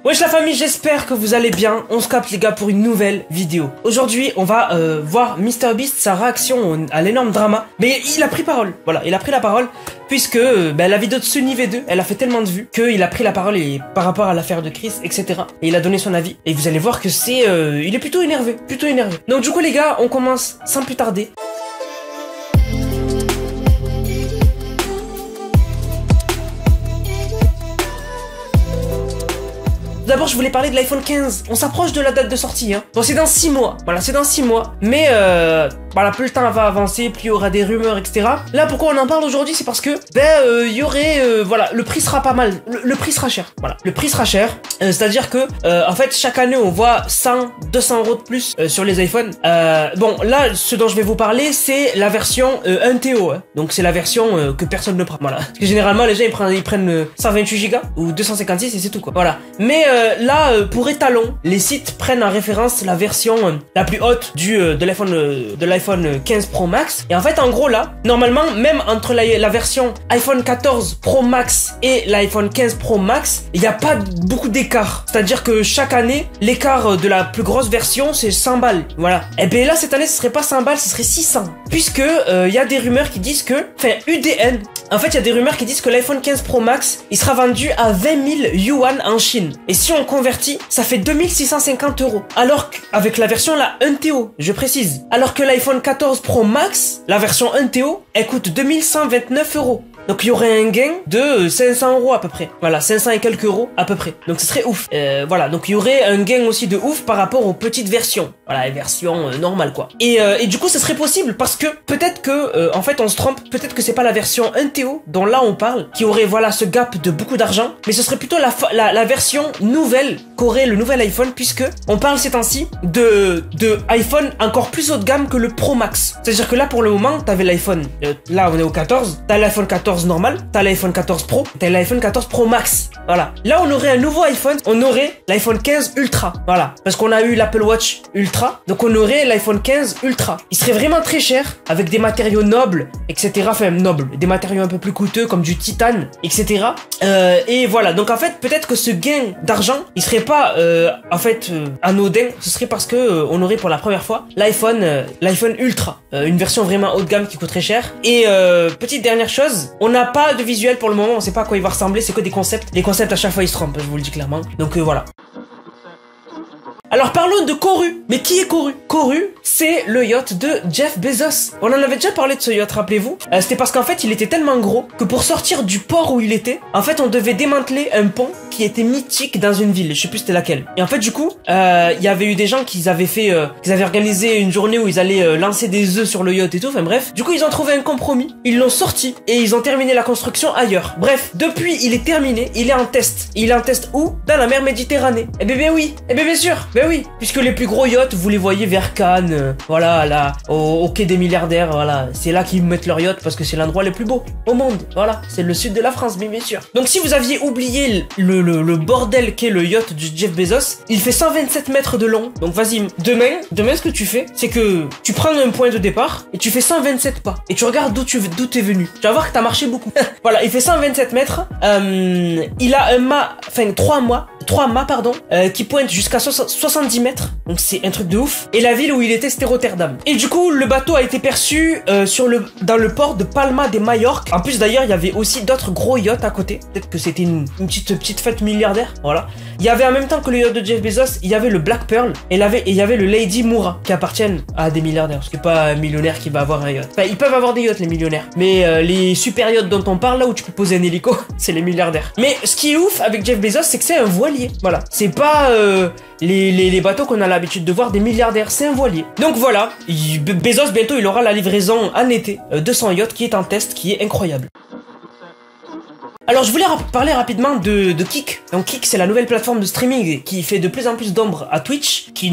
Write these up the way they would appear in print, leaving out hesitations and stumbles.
Wesh la famille, j'espère que vous allez bien. On se capte les gars pour une nouvelle vidéo. Aujourd'hui on va voir MrBeast, sa réaction à l'énorme drama. Mais il a pris parole, voilà, il a pris la parole. Puisque la vidéo de Sunny V2, elle a fait tellement de vues qu'il a pris la parole par rapport à l'affaire de Chris, etc. Et il a donné son avis. Et vous allez voir que c'est... il est plutôt énervé, Donc du coup les gars, on commence sans plus tarder. D'abord, je voulais parler de l'iPhone 15. On s'approche de la date de sortie, hein. Bon, c'est dans 6 mois. Voilà, c'est dans 6 mois. Mais, voilà, plus le temps va avancer, plus il y aura des rumeurs, etc. Là, pourquoi on en parle aujourd'hui, c'est parce que, il y aurait, voilà, le prix sera pas mal. Le prix sera cher. Voilà, le prix sera cher. C'est-à-dire que, en fait, chaque année, on voit 100, 200 euros de plus sur les iPhones. Bon, là, ce dont je vais vous parler, c'est la version 1TO. Hein. Donc, c'est la version que personne ne prend. Voilà. Parce que généralement, les gens, ils prennent 128 Go ou 256 et c'est tout, quoi. Voilà. Mais, là, pour étalon, les sites prennent en référence la version la plus haute de l'iPhone 15 Pro Max. Et en fait, en gros, là, normalement, même entre la version iPhone 14 Pro Max et l'iPhone 15 Pro Max, il n'y a pas beaucoup d'écart. C'est-à-dire que chaque année, l'écart de la plus grosse version, c'est 100 balles. Voilà. Et bien là, cette année, ce serait pas 100 balles, ce serait 600. Puisque il y a des rumeurs qui disent que, enfin, UDN, en fait, il y a des rumeurs qui disent que l'iPhone 15 Pro Max, il sera vendu à 20 000 yuan en Chine. Et si on convertit, ça fait 2650 euros. Alors qu'avec la version la 1TO, je précise. Alors que l'iPhone 14 Pro Max, la version 1TO, elle coûte 2129 euros. Donc il y aurait un gain de 500 euros à peu près. Voilà, 500 et quelques euros à peu près. Donc ce serait ouf. Voilà, donc il y aurait un gain aussi de ouf par rapport aux petites versions. Voilà, les versions normales quoi. Et du coup, ce serait possible parce que peut-être que, en fait, on se trompe. Peut-être que c'est pas la version 1TO dont là on parle, qui aurait voilà ce gap de beaucoup d'argent, mais ce serait plutôt la version nouvelle qu'aurait le nouvel iPhone, puisque on parle ces temps-ci de iPhone encore plus haut de gamme que le Pro Max. C'est-à-dire que là pour le moment, t'avais l'iPhone. Là on est au 14. T'as l'iPhone 14 normal, t'as l'iPhone 14 Pro, t'as l'iPhone 14 Pro Max. Voilà. Là, on aurait un nouveau iPhone, on aurait l'iPhone 15 Ultra. Voilà. Parce qu'on a eu l'Apple Watch Ultra, donc on aurait l'iPhone 15 Ultra. Il serait vraiment très cher, avec des matériaux nobles, etc. Enfin, nobles, des matériaux un peu plus coûteux, comme du titane, etc. Et voilà. Donc, en fait, peut-être que ce gain d'argent, il serait pas, anodin. Ce serait parce que on aurait pour la première fois l'iPhone Ultra. Une version vraiment haut de gamme qui coûterait cher. Et, petite dernière chose, on n'a pas de visuel pour le moment, on sait pas à quoi il va ressembler, c'est que des concepts. Les concepts à chaque fois ils se trompent, je vous le dis clairement. Donc voilà. Alors parlons de Koru. Mais qui est Koru? Koru, c'est le yacht de Jeff Bezos. On en avait déjà parlé de ce yacht, rappelez-vous. C'était parce qu'en fait, il était tellement gros que pour sortir du port où il était, en fait, on devait démanteler un pont qui était mythique dans une ville. Je sais plus c'était laquelle. Et en fait, du coup, il y avait eu des gens qui avaient organisé une journée où ils allaient lancer des œufs sur le yacht et tout. Enfin bref. Du coup, ils ont trouvé un compromis. Ils l'ont sorti et ils ont terminé la construction ailleurs. Bref, depuis, il est terminé. Il est en test. Il est en test où? Dans la mer Méditerranée. Eh ben oui. Eh ben bien sûr. Ben oui, puisque les plus gros yachts, vous les voyez vers Cannes, voilà, là, au quai des milliardaires, voilà, c'est là qu'ils mettent leur yacht parce que c'est l'endroit le plus beau au monde, voilà, c'est le sud de la France, bien sûr. Donc si vous aviez oublié le bordel qu'est le yacht de Jeff Bezos, il fait 127 mètres de long, donc vas-y, demain ce que tu fais, c'est que tu prends un point de départ et tu fais 127 pas, et tu regardes d'où t'es venu, tu vas voir que t'as marché beaucoup. Voilà, il fait 127 mètres, il a trois mâts, qui pointent jusqu'à 70 mètres, donc c'est un truc de ouf. Et la ville où il était, c'était Rotterdam. Et du coup, le bateau a été perçu dans le port de Palma de Majorque. En plus, d'ailleurs, il y avait aussi d'autres gros yachts à côté. Peut-être que c'était une petite fête milliardaire, voilà. Il y avait en même temps que le yacht de Jeff Bezos, il y avait le Black Pearl et il y avait le Lady Moura qui appartiennent à des milliardaires. Parce que pas un millionnaire qui va avoir un yacht. Enfin, ils peuvent avoir des yachts, les millionnaires. Mais les super yachts dont on parle, là où tu peux poser un hélico, c'est les milliardaires. Mais ce qui est ouf avec Jeff Bezos, c'est que c'est un voilier. Voilà. C'est pas les bateaux qu'on a l'habitude de voir des milliardaires, c'est un voilier. Donc voilà, Bezos bientôt il aura la livraison en été de son yacht qui est en test, qui est incroyable. Alors je voulais parler rapidement de Kick. Donc Kick, c'est la nouvelle plateforme de streaming qui fait de plus en plus d'ombre à Twitch, qui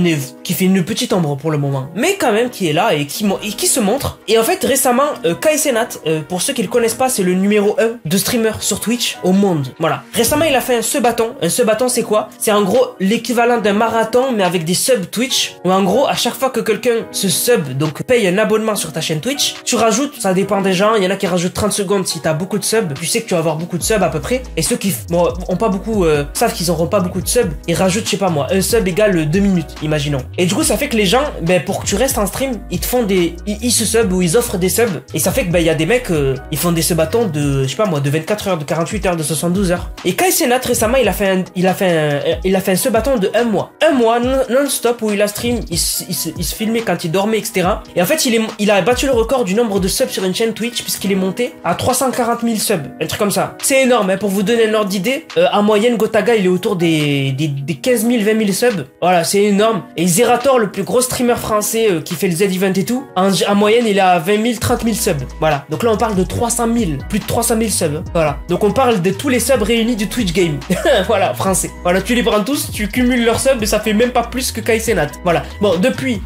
fait une petite ombre pour le moment, mais quand même qui est là et qui se montre. Et en fait récemment, KSNat, pour ceux qui le connaissent pas, c'est le numéro 1 de streamer sur Twitch au monde. Voilà. Récemment il a fait un sub-bâton. Un sub-bâton c'est quoi? C'est en gros l'équivalent d'un marathon mais avec des subs Twitch. Où en gros à chaque fois que quelqu'un se sub, donc paye un abonnement sur ta chaîne Twitch, tu rajoutes, ça dépend des gens, il y en a qui rajoutent 30 secondes si t'as beaucoup de subs, tu sais que tu vas avoir beaucoup de subs à peu près. Et ceux qui ont pas beaucoup, savent qu'ils auront pas beaucoup de subs, ils rajoutent, je sais pas moi, un sub égale 2 minutes, imaginons. Et du coup, ça fait que les gens, ben, pour que tu restes en stream, ils te font ils se sub ou ils offrent des subs. Et ça fait que, ben, il y a des mecs, ils font des subatons de, je sais pas moi, de 24 heures, de 48 heures, de 72 heures. Et Kai Cenat, récemment, il a fait un subathon de 1 mois. 1 mois non-stop où il a stream, il se filmait quand il dormait, etc. Et en fait, il a battu le record du nombre de subs sur une chaîne Twitch puisqu'il est monté à 340 000 subs. Un truc comme ça. C'est énorme, hein. Pour vous donner un ordre d'idée, en moyenne, Gotaga, il est autour des 15 000, 20 000 subs. Voilà, c'est énorme. Et Zerator, le plus gros streamer français qui fait le Z-Event et tout, en moyenne, il est à 20 000, 30 000 subs. Voilà. Donc là, on parle de 300 000. Plus de 300 000 subs. Voilà. Donc on parle de tous les subs réunis du Twitch Game. Voilà, français. Voilà, tu les prends tous, tu cumules leurs subs et ça fait même pas plus que Kai Cenat. Voilà. Bon, depuis,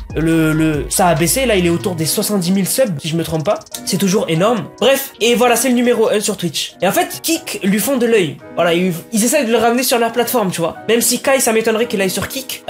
ça a baissé. Là, il est autour des 70 000 subs, si je me trompe pas. C'est toujours énorme. Bref. Et voilà, c'est le numéro 1 sur Twitch. Et en fait, Kick lui font de l'œil. Voilà, ils essaient de le ramener sur leur plateforme, tu vois. Même si Kai, ça m'étonnerait qu'il aille sur Kick,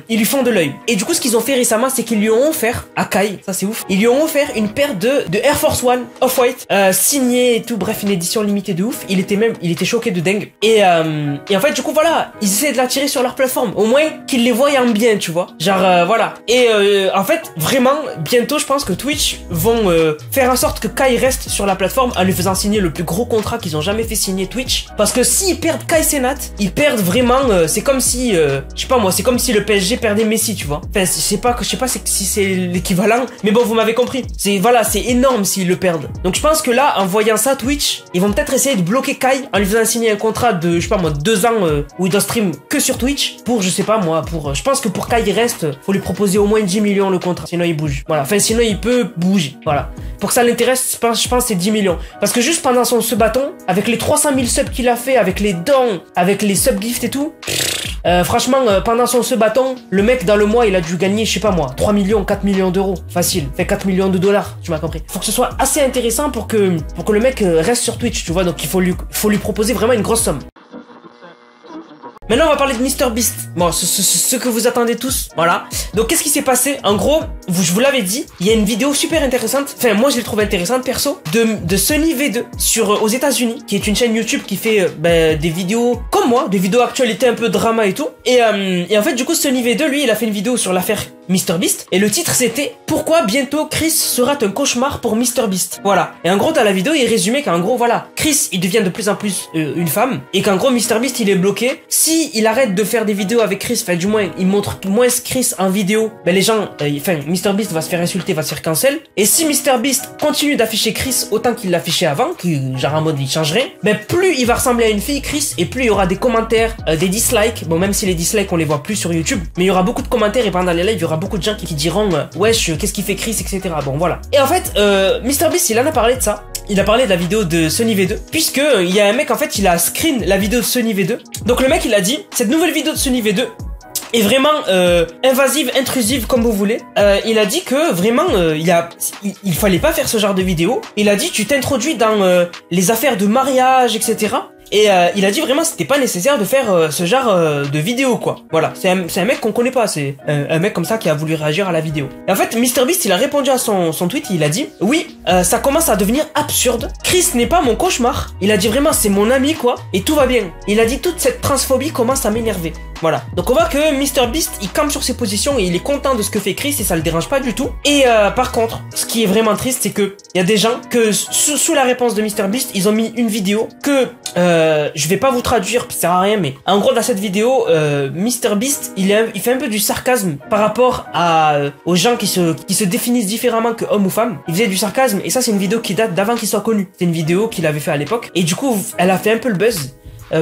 ils lui font de l'œil. Et du coup, ce qu'ils ont fait récemment, c'est qu'ils lui ont offert, à Kai, ça c'est ouf, ils lui ont offert une paire de Air Force One Off-White, signée et tout, bref, une édition limitée de ouf. Il était choqué de dingue. Et en fait, du coup, voilà, ils essaient de l'attirer sur leur plateforme. Au moins, qu'ils les voient en bien, tu vois. Genre, voilà. Et en fait, vraiment, bientôt, je pense que Twitch vont faire en sorte que Kai reste sur la plateforme en lui faisant signer le plus gros contrat qu'ils ont jamais fait signer Twitch. Parce que s'ils perdent Kai Cenat, ils perdent vraiment, c'est comme si, je sais pas moi, c'est comme si le PSG perdait Messi, tu vois. Enfin, je sais pas si c'est l'équivalent, mais bon, vous m'avez compris. Voilà, c'est énorme s'ils le perdent. Donc je pense que là, en voyant ça, Twitch, ils vont peut-être essayer de bloquer Kai en lui faisant signer un contrat de, je sais pas moi, 2 ans où il doit stream que sur Twitch pour, je sais pas moi, je pense que pour Kai il reste, faut lui proposer au moins 10 millions le contrat, sinon il bouge. Voilà, enfin sinon il peut bouger, voilà. Pour que ça l'intéresse, je pense c'est 10 millions. Parce que juste pendant son subathon, avec les 300 000 subs qu'il a fait, avec les dons, avec les subgifts et tout, franchement, pendant son subathon, le mec dans le mois, il a dû gagner, je sais pas moi, 3 millions, 4 millions d'euros. Facile. Fait 4 millions de dollars, tu m'as compris. Faut que ce soit assez intéressant pour que le mec reste sur Twitch, tu vois. Donc il faut lui proposer vraiment une grosse somme. Maintenant, on va parler de MrBeast. Bon, ce que vous attendez tous. Voilà. Donc, qu'est-ce qui s'est passé? En gros, je vous l'avais dit, il y a une vidéo super intéressante. Enfin, moi, je l'ai trouvée intéressante, perso. De Sunny V2 aux États-Unis, qui est une chaîne YouTube qui fait des vidéos comme moi, des vidéos actualité un peu drama et tout. Et en fait, du coup, Sunny V2, lui, il a fait une vidéo sur l'affaire MrBeast. Et le titre, c'était Pourquoi bientôt Chris sera un cauchemar pour MrBeast. Voilà. Et en gros, dans la vidéo, il résumait qu'en gros, voilà, Chris, il devient de plus en plus une femme. Et qu'en gros, MrBeast, il est bloqué. Si il arrête de faire des vidéos avec Chris, enfin du moins il montre moins Chris en vidéo, ben les gens, MrBeast va se faire insulter, va se faire cancel. Et si MrBeast continue d'afficher Chris autant qu'il l'affichait avant, genre en mode il changerait, ben plus il va ressembler à une fille Chris et plus il y aura des commentaires, des dislikes. Bon, même si les dislikes on les voit plus sur YouTube, mais il y aura beaucoup de commentaires et pendant les lives il y aura beaucoup de gens qui diront wesh, qu'est-ce qu'il fait Chris, etc. Bon voilà. Et en fait MrBeast il en a parlé de ça. Il a parlé de la vidéo de Sunny V2, puisque il y a un mec en fait il a screen la vidéo de Sunny V2. Donc le mec il a dit cette nouvelle vidéo de Sunny V2 est vraiment invasive, intrusive comme vous voulez. Il a dit que vraiment il fallait pas faire ce genre de vidéo. Il a dit tu t'introduis dans les affaires de mariage, etc. Et il a dit vraiment c'était pas nécessaire de faire ce genre de vidéo quoi. Voilà, c'est un mec qu'on connaît pas, c'est un mec comme ça qui a voulu réagir à la vidéo. Et en fait MrBeast il a répondu à son tweet, il a dit oui ça commence à devenir absurde. Chris n'est pas mon cauchemar. Il a dit vraiment c'est mon ami quoi et tout va bien. Il a dit toute cette transphobie commence à m'énerver. Voilà. Donc on voit que MrBeast il campe sur ses positions et il est content de ce que fait Chris et ça le dérange pas du tout. Et par contre, ce qui est vraiment triste c'est que il y a des gens que sous la réponse de MrBeast, ils ont mis une vidéo que je vais pas vous traduire, ça sert à rien, mais en gros dans cette vidéo, MrBeast il fait un peu du sarcasme par rapport aux gens qui se définissent différemment que homme ou femme. Il faisait du sarcasme et ça c'est une vidéo qui date d'avant qu'il soit connu. C'est une vidéo qu'il avait fait à l'époque et du coup elle a fait un peu le buzz.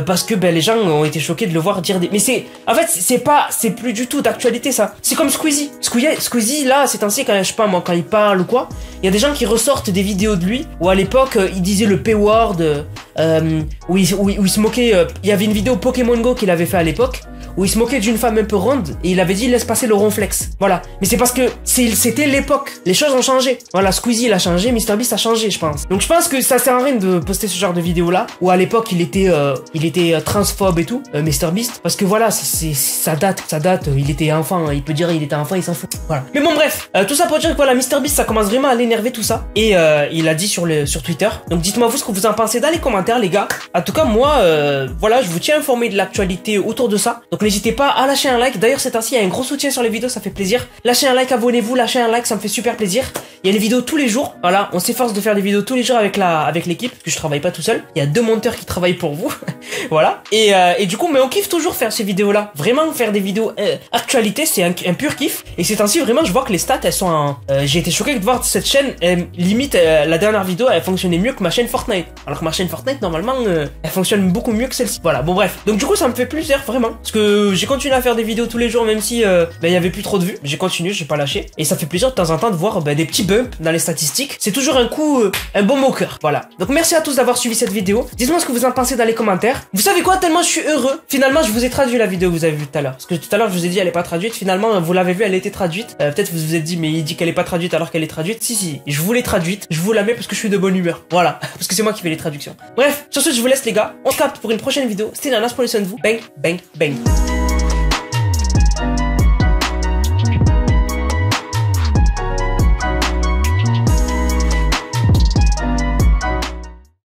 Parce que les gens ont été choqués de le voir dire des... Mais c'est plus du tout d'actualité ça. C'est comme Squeezie. Squeezie là, ces temps-ci, quand je sais pas moi, quand il parle ou quoi, il y a des gens qui ressortent des vidéos de lui où à l'époque il disait le P-word, où il se moquait. Il y avait une vidéo Pokémon Go qu'il avait fait à l'époque où il se moquait d'une femme un peu ronde et il avait dit laisse passer le ronflex. Voilà. Mais c'est parce que c'était l'époque. Les choses ont changé. Voilà, Squeezie il a changé, MrBeast a changé, je pense. Donc je pense que ça sert à rien de poster ce genre de vidéo là, où à l'époque il était transphobe et tout, MrBeast, parce que voilà, ça date, il était enfant, il peut dire il était enfant, il s'en fout. Voilà. Mais bon bref, tout ça pour dire que voilà, MrBeast ça commence vraiment à l'énerver tout ça, et il a dit sur Twitter. Donc dites-moi vous ce que vous en pensez dans les commentaires les gars. En tout cas moi, voilà, je vous tiens informé de l'actualité autour de ça. Donc n'hésitez pas à lâcher un like. D'ailleurs ces temps-ci il y a un gros soutien sur les vidéos, ça fait plaisir. Lâchez un like, abonnez-vous, lâchez un like, ça me fait super plaisir. Il y a les vidéos tous les jours. Voilà, on s'efforce de faire des vidéos tous les jours avec l'équipe, parce que je travaille pas tout seul. Il y a 2 monteurs qui travaillent pour vous. Voilà. Et du coup, mais on kiffe toujours faire ces vidéos-là. Vraiment, faire des vidéos actualité, c'est un pur kiff. Et ces temps-ci, vraiment, je vois que les stats, elles sont en... j'ai été choqué de voir cette chaîne, limite, la dernière vidéo, elle fonctionnait mieux que ma chaîne Fortnite. Alors que ma chaîne Fortnite, normalement, elle fonctionne beaucoup mieux que celle-ci. Voilà, bon bref. Donc du coup, ça me fait plaisir, vraiment. Parce que j'ai continué à faire des vidéos tous les jours, même si il y avait plus trop de vues. J'ai continué, j'ai pas lâché. Et ça fait plaisir de temps en temps de voir des petits bumps dans les statistiques. C'est toujours un coup, un bon moqueur. Voilà. Donc merci à tous d'avoir suivi cette vidéo. Dites-moi ce que vous en pensez dans les commentaires. Vous savez quoi, tellement je suis heureux. Finalement, je vous ai traduit la vidéo que vous avez vue tout à l'heure. Parce que tout à l'heure, je vous ai dit elle est pas traduite. Finalement, vous l'avez vue, elle était traduite. Peut-être vous vous êtes dit mais il dit qu'elle est pas traduite alors qu'elle est traduite. Si, je vous l'ai traduite. Je vous la mets parce que je suis de bonne humeur. Voilà. Parce que c'est moi qui fais les traductions. Bref, sur ce, je vous laisse les gars. On se capte pour une prochaine vidéo. C'était Nanas, prenez soin de vous. Bang, bang, bang.